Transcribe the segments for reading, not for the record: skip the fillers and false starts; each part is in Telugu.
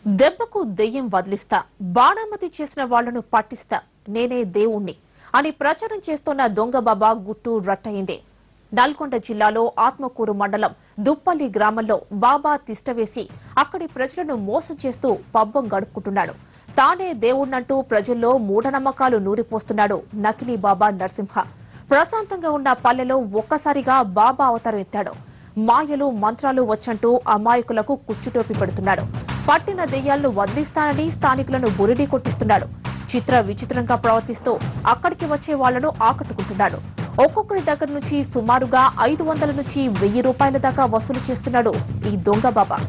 దెబ్బకు దెయ్యం వదిలిస్తా, బాణామతి చేసిన వాళ్లను పట్టిస్తా, నేనే దేవుణ్ణి అని ప్రచారం చేస్తున్న దొంగ బాబా గుట్టు రట్టయింది. నల్గొండ జిల్లాలో ఆత్మకూరు మండలం దుప్పల్లి గ్రామంలో బాబా తిష్టవేసి అక్కడి ప్రజలను మోసం చేస్తూ పబ్బం గడుపుకుంటున్నాడు. తానే దేవుణ్ణంటూ ప్రజల్లో మూఢనమ్మకాలు నూరిపోస్తున్నాడు నకిలీ బాబా నరసింహ. ప్రశాంతంగా ఉన్న పల్లెలో ఒక్కసారిగా బాబా అవతారం ఎత్తాడు. మాయలు మంత్రాలు వచ్చంటూ అమాయకులకు కుచ్చుటోపి పెడుతున్నాడు. పట్టిన దెయ్యాలను వదిలిస్తానని స్థానికులను బురిడీ కొట్టిస్తున్నాడు. చిత్ర విచిత్రంగా ప్రవర్తిస్తూ అక్కడికి వచ్చే వాళ్లను ఆకట్టుకుంటున్నాడు. ఒక్కొక్కరి దగ్గర నుంచి సుమారుగా 500 నుంచి 1000 రూపాయల దాకా వసూలు చేస్తున్నాడు ఈ దొంగ బాబా.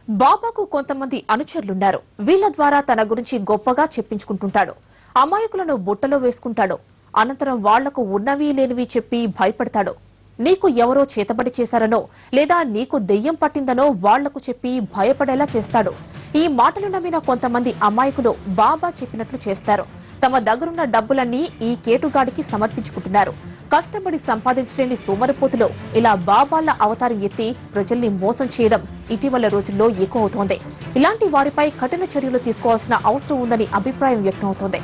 బాబాకు కొంతమంది అనుచరులున్నారు. వీళ్ల ద్వారా తన గురించి గొప్పగా చెప్పించుకుంటుంటాడు. అమాయకులను బుట్టలో వేసుకుంటాడు. అనంతరం వాళ్లకు ఉన్నవి లేనివి చెప్పి భయపడతాడు. నీకు ఎవరో చేతబడి చేశారనో లేదా నీకు దెయ్యం పట్టిందనో వాళ్లకు చెప్పి భయపడేలా చేస్తాడు. ఈ మాటలు నమ్మిన కొంతమంది అమాయకులు బాబా చెప్పినట్లు చేస్తారు. తమ దగ్గరున్న డబ్బులన్నీ ఈ కేటుగాడికి సమర్పించుకుంటున్నారు. కష్టపడి సంపాదించలేని సోమరిపోతులో ఇలా బాబాల అవతారం ఎత్తి ప్రజల్ని మోసం చేయడం ఇటీవల రోజుల్లో ఎక్కువ అవుతోంది. ఇలాంటి వారిపై కఠిన చర్యలు తీసుకోవాల్సిన అవసరం ఉందని అభిప్రాయం వ్యక్తమవుతోంది.